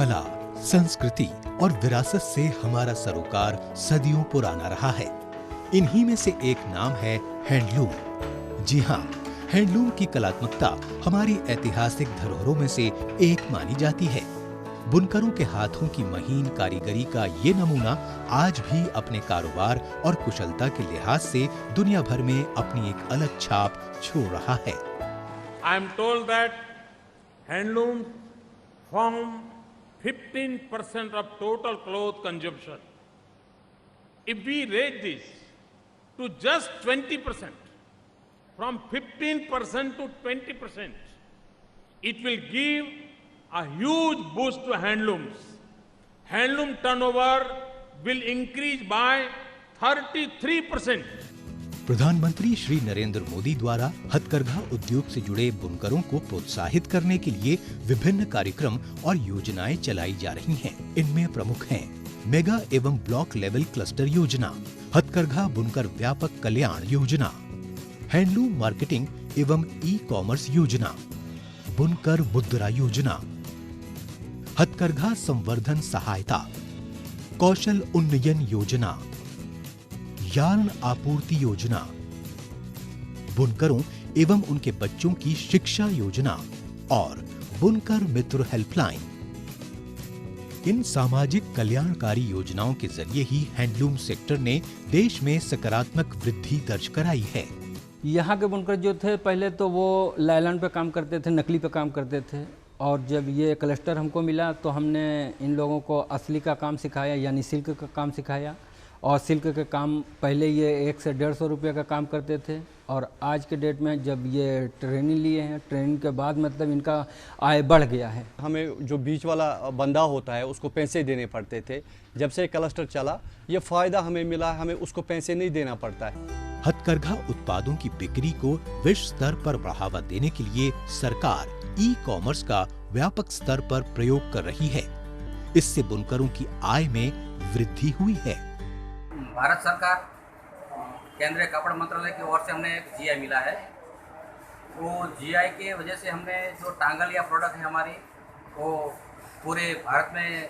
कला, संस्कृति और विरासत से हमारा सरोकार सदियों पुराना रहा है। इन्हीं में से एक नाम है हैंडलूम। जी हाँ, हैंडलूम की कलात्मकता हमारी ऐतिहासिक धरोहरों में से एक मानी जाती है। बुनकरों के हाथों की महीन कारीगरी का ये नमूना आज भी अपने कारोबार और कुशलता के लिहाज से दुनिया भर में अपनी एक अलग छाप छोड़ रहा है। I am told that handloom form 15% of total cloth consumption. If we raise this to just 20%, from 15% to 20%, it will give a huge boost to handlooms. Handloom turnover will increase by 33%. प्रधानमंत्री श्री नरेंद्र मोदी द्वारा हथकरघा उद्योग से जुड़े बुनकरों को प्रोत्साहित करने के लिए विभिन्न कार्यक्रम और योजनाएं चलाई जा रही हैं। इनमें प्रमुख हैं मेगा एवं ब्लॉक लेवल क्लस्टर योजना, हथकरघा बुनकर व्यापक कल्याण योजना, हैंडलूम मार्केटिंग एवं ई कॉमर्स योजना, बुनकर मुद्रा योजना, हथकरघा संवर्धन सहायता, कौशल उन्नयन योजना, यार्न आपूर्ति योजना, बुनकरों एवं उनके बच्चों की शिक्षा योजना और बुनकर मित्र हेल्पलाइन। इन सामाजिक कल्याणकारी योजनाओं के जरिए ही हैंडलूम सेक्टर ने देश में सकारात्मक वृद्धि दर्ज कराई है। यहाँ के बुनकर जो थे पहले तो वो लायलन पे काम करते थे, नकली पे काम करते थे, और जब ये क्लस्टर हमको मिला तो हमने इन लोगों को असली का काम सिखाया, यानी सिल्क का काम सिखाया। और सिल्क के काम पहले ये 100 से 150 रुपये का काम करते थे, और आज के डेट में जब ये ट्रेनिंग लिए हैं, ट्रेनिंग के बाद मतलब इनका आय बढ़ गया है। हमें जो बीच वाला बंदा होता है उसको पैसे देने पड़ते थे। जब से क्लस्टर चला ये फ़ायदा हमें मिला, हमें उसको पैसे नहीं देना पड़ता है। हथकरघा उत्पादों की बिक्री को विश्व स्तर पर बढ़ावा देने के लिए सरकार ई कॉमर्स का व्यापक स्तर पर प्रयोग कर रही है। इससे बुनकरों की आय में वृद्धि हुई है। भारत सरकार केंद्रीय कपड़ा मंत्रालय की ओर से हमने एक जीआई मिला है। वो जीआई के वजह से हमने जो टांगल या प्रोडक्ट है हमारी वो पूरे भारत में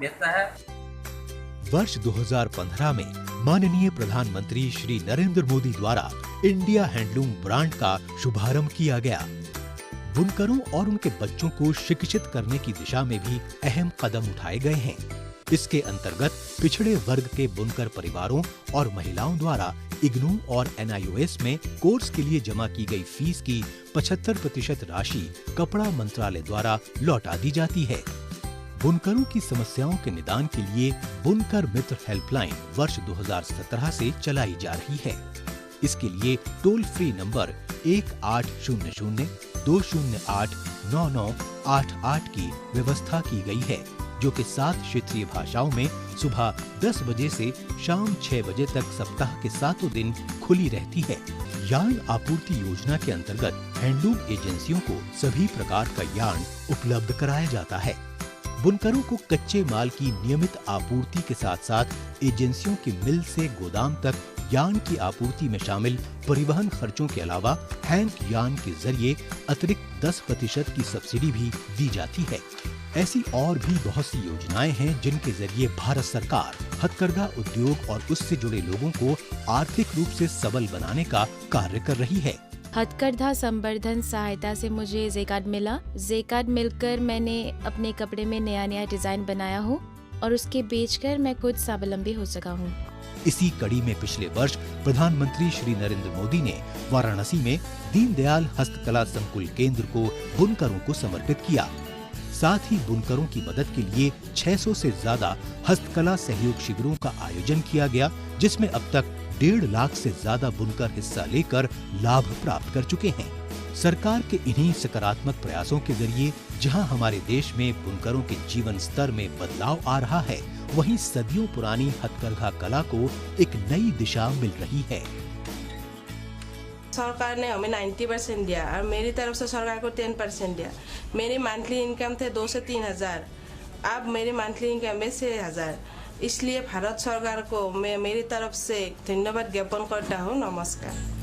बेचता है। वर्ष 2015 में माननीय प्रधानमंत्री श्री नरेंद्र मोदी द्वारा इंडिया हैंडलूम ब्रांड का शुभारंभ किया गया। बुनकरों और उनके बच्चों को शिक्षित करने की दिशा में भी अहम कदम उठाए गए हैं। इसके अंतर्गत पिछड़े वर्ग के बुनकर परिवारों और महिलाओं द्वारा इग्नू और NIOS में कोर्स के लिए जमा की गई फीस की 75% राशि कपड़ा मंत्रालय द्वारा लौटा दी जाती है। बुनकरों की समस्याओं के निदान के लिए बुनकर मित्र हेल्पलाइन वर्ष 2017 से चलाई जा रही है। इसके लिए टोल फ्री नंबर 1800-208-9988 की व्यवस्था की गई है, जो कि 7 क्षेत्रीय भाषाओं में सुबह 10 बजे से शाम 6 बजे तक सप्ताह के 7 दिन खुली रहती है। यार्न आपूर्ति योजना के अंतर्गत हैंडलूम एजेंसियों को सभी प्रकार का यार्न उपलब्ध कराया जाता है। बुनकरों को कच्चे माल की नियमित आपूर्ति के साथ साथ एजेंसियों की मिल से गोदाम तक यार्न की आपूर्ति में शामिल परिवहन खर्चों के अलावा हैंक यार्न के जरिए अतिरिक्त 10% की सब्सिडी भी दी जाती है। ऐसी और भी बहुत सी योजनाएं हैं जिनके जरिए भारत सरकार हथकरघा उद्योग और उससे जुड़े लोगों को आर्थिक रूप से सबल बनाने का कार्य कर रही है। हथकरघा संवर्धन सहायता से मुझे जे कार्ड मिला। जे कार्ड मिलकर मैंने अपने कपड़े में नया डिजाइन बनाया हूँ और उसके बेचकर मैं खुद स्वावलंबी हो सका हूँ। इसी कड़ी में पिछले वर्ष प्रधानमंत्री श्री नरेंद्र मोदी ने वाराणसी में दीनदयाल हस्तकला संकुल केंद्र को बुनकरों को समर्पित किया। साथ ही बुनकरों की मदद के लिए 600 से ज्यादा हस्तकला सहयोग शिविरों का आयोजन किया गया, जिसमें अब तक 1.5 लाख से ज्यादा बुनकर हिस्सा लेकर लाभ प्राप्त कर चुके हैं। सरकार के इन्हीं सकारात्मक प्रयासों के जरिए जहां हमारे देश में बुनकरों के जीवन स्तर में बदलाव आ रहा है, वहीं सदियों पुरानी हथकरघा कला को एक नई दिशा मिल रही है। सरकार ने हमें 90% दिया और मेरी तरफ से सरकार को 10% दिया। मेरी मंथली इनकम थे 2 से 3 हज़ार, अब मेरी मंथली इनकम है 6,000। इसलिए भारत सरकार को मैं मेरी तरफ से धन्यवाद ज्ञापन करता हूँ। नमस्कार।